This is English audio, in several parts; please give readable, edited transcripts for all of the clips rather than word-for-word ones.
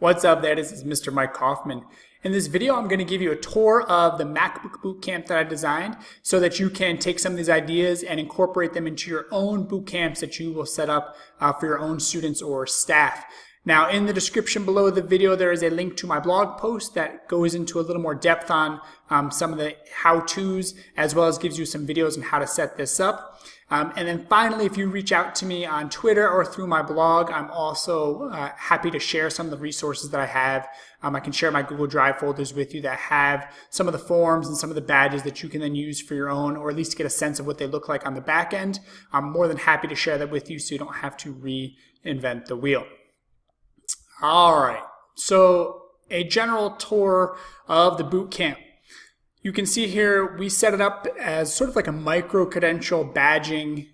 What's up there? This is Mr. Mike Kaufman. In this video, I'm going to give you a tour of the MacBook Bootcamp that I designed so that you can take some of these ideas and incorporate them into your own boot camps that you will set up for your own students or staff. Now, in the description below the video, there is a link to my blog post that goes into a little more depth on some of the how-tos, as well as gives you some videos on how to set this up. And then finally, if you reach out to me on Twitter or through my blog, I'm also happy to share some of the resources that I have. I can share my Google Drive folders with you that have some of the forms and some of the badges that you can then use for your own, or at least get a sense of what they look like on the back end. I'm more than happy to share that with you so you don't have to reinvent the wheel. All right, so a general tour of the boot camp. You can see here we set it up as sort of like a micro-credential badging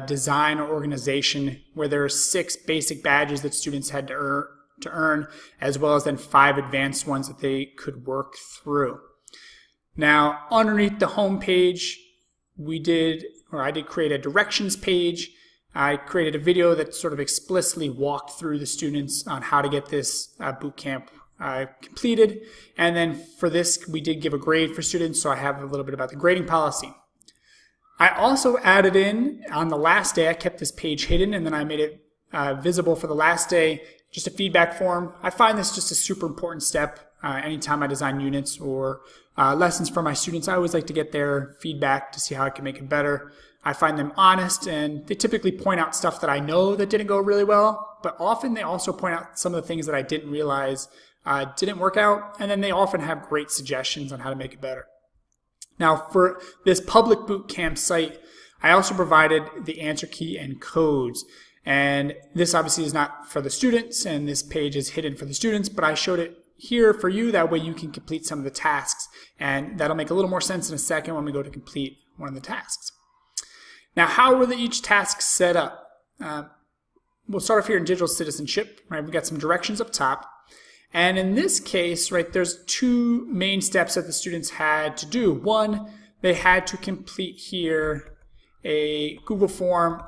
design or organization where there are 6 basic badges that students had to earn, as well as then 5 advanced ones that they could work through. Now, underneath the home page, I did create a directions page. I created a video that sort of explicitly walked through the students on how to get this boot camp completed. And then for this, we did give a grade for students, so I have a little bit about the grading policy. I also added in, on the last day, I kept this page hidden, and then I made it visible for the last day, just a feedback form. I find this just a super important step anytime I design units or lessons for my students. I always like to get their feedback to see how I can make it better. I find them honest, and they typically point out stuff that I know that didn't go really well, but often they also point out some of the things that I didn't realize didn't work out, and then they often have great suggestions on how to make it better. Now, for this public bootcamp site, I also provided the answer key and codes, and this obviously is not for the students, and this page is hidden for the students, but I showed it here for you. That way you can complete some of the tasks, and that'll make a little more sense in a second when we go to complete one of the tasks. Now, how were each task set up? We'll start off here in digital citizenship. Right, we've got some directions up top. And in this case, right, there's 2 main steps that the students had to do. One, they had to complete here a Google form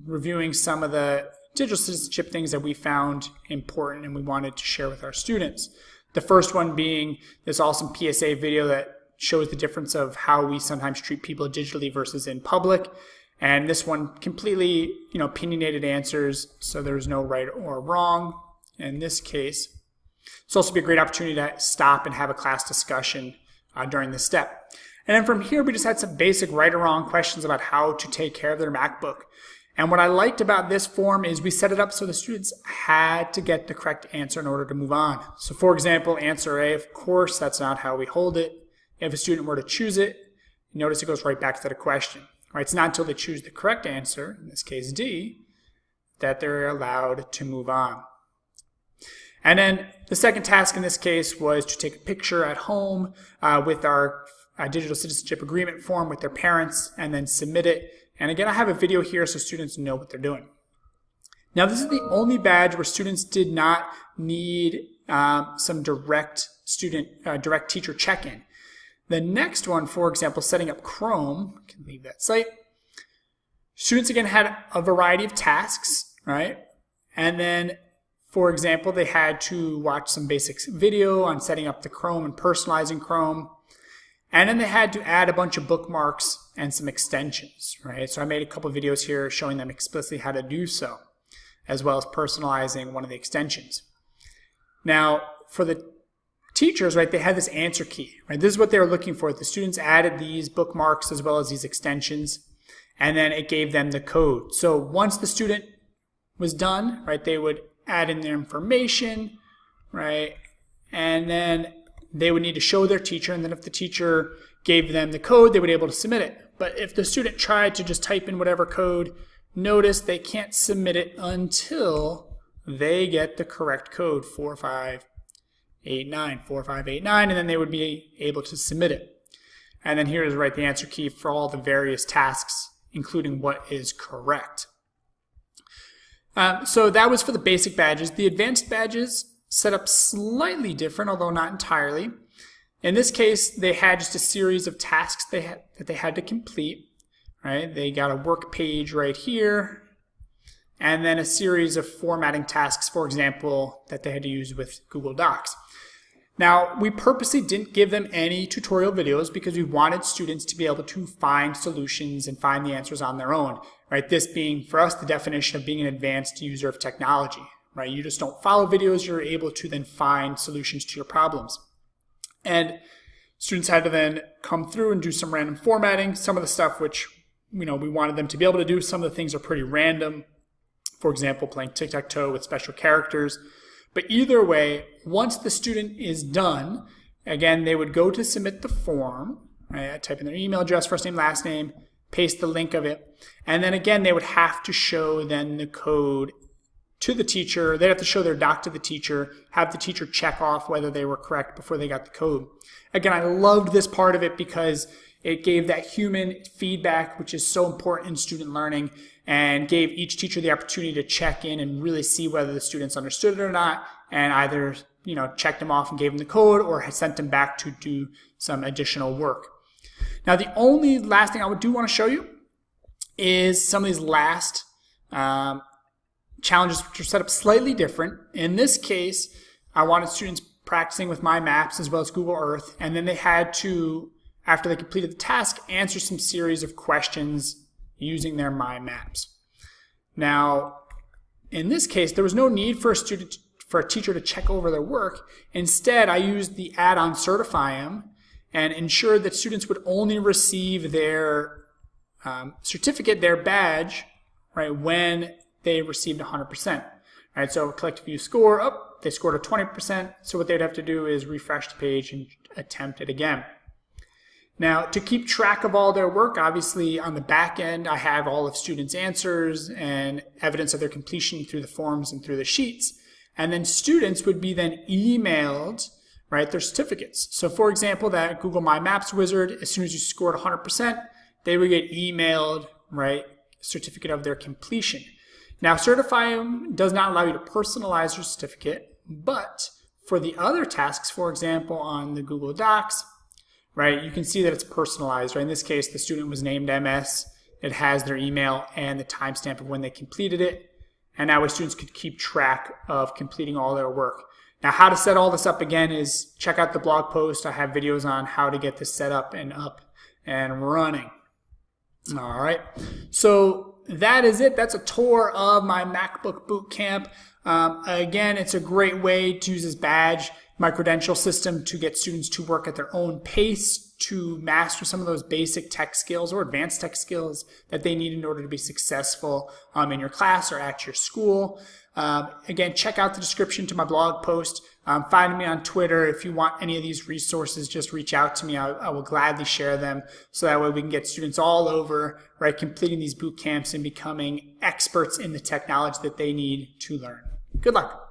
reviewing some of the digital citizenship things that we found important and we wanted to share with our students. The first one being this awesome PSA video that shows the difference of how we sometimes treat people digitally versus in public. And this one completely, opinionated answers, so there's no right or wrong in this case. It's also be a great opportunity to stop and have a class discussion during this step. And then from here, we just had some basic right or wrong questions about how to take care of their MacBook. And what I liked about this form is we set it up so the students had to get the correct answer in order to move on. So for example, answer A, of course, that's not how we hold it. If a student were to choose it, notice it goes right back to the question. Right? It's not until they choose the correct answer, in this case D, that they're allowed to move on. And then the second task in this case was to take a picture at home with our digital citizenship agreement form with their parents and then submit it. And again, I have a video here so students know what they're doing. Now, this is the only badge where students did not need some direct teacher check-in. The next one, for example, setting up Chrome, can leave that site. Students again had a variety of tasks, right? And then, for example, they had to watch some basic video on setting up the Chrome and personalizing Chrome. And then they had to add a bunch of bookmarks and some extensions, right? So I made a couple of videos here showing them explicitly how to do so, as well as personalizing one of the extensions. Now, for the teachers, right, they had this answer key, right? This is what they were looking for. The students added these bookmarks as well as these extensions, and then it gave them the code. So once the student was done, right, they would add in their information, right, and then they would need to show their teacher, and then if the teacher gave them the code, they would be able to submit it. But if the student tried to just type in whatever code, notice they can't submit it until they get the correct code, 4589, and then they would be able to submit it. And then here is the answer key for all the various tasks, including what is correct. So that was for the basic badges. The advanced badges set up slightly different, although not entirely. In this case, they had just a series of tasks that they had to complete. Right? They got a work page right here. and then a series of formatting tasks, for example, that they had to use with Google Docs. Now, we purposely didn't give them any tutorial videos because we wanted students to be able to find solutions and find the answers on their own, right? This being, for us, the definition of being an advanced user of technology, right? You just don't follow videos, you're able to then find solutions to your problems. And students had to then come through and do some random formatting. Some of the stuff which, we wanted them to be able to do, some of the things are pretty random. For example, playing tic-tac-toe with special characters. But either way, once the student is done, again, they would go to submit the form, right? Type in their email address, first name, last name, paste the link of it, and then again, they would have to show then the code to the teacher. They'd have to show their doc to the teacher, have the teacher check off whether they were correct before they got the code. Again, I loved this part of it because it gave that human feedback, which is so important in student learning, and gave each teacher the opportunity to check in and really see whether the students understood it or not, and either checked them off and gave them the code or had sent them back to do some additional work. Now, the only last thing I do want to show you is some of these last challenges, which are set up slightly different. In this case, I wanted students practicing with My Maps as well as Google Earth, and then they had to, after they completed the task, answer some series of questions using their My Maps. Now, in this case, there was no need for a teacher to check over their work. Instead, I used the add-on Certify-em and ensured that students would only receive their certificate, their badge, right, when they received 100%. Right, so collect view score, they scored a 20%, so what they'd have to do is refresh the page and attempt it again. Now, to keep track of all their work, obviously on the back end, I have all of students' answers and evidence of their completion through the forms and through the sheets. And then students would be then emailed, right, their certificates. So for example, that Google My Maps wizard, as soon as you scored 100%, they would get emailed, right, certificate of their completion. Now, Certify-em does not allow you to personalize your certificate, but for the other tasks, for example, on the Google Docs, right, you can see that it's personalized, right? In this case, the student was named MS. It has their email and the timestamp of when they completed it. And that way students could keep track of completing all their work. Now, how to set all this up again is check out the blog post. I have videos on how to get this set up and running. All right. So that is it. That's a tour of my MacBook Bootcamp. Again, it's a great way to use this badge, my credential system, to get students to work at their own pace, to master some of those basic tech skills or advanced tech skills that they need in order to be successful in your class or at your school. Again, check out the description to my blog post. Find me on Twitter. If you want any of these resources, just reach out to me. I will gladly share them, so that way we can get students all over, right, completing these boot camps and becoming experts in the technology that they need to learn. Good luck.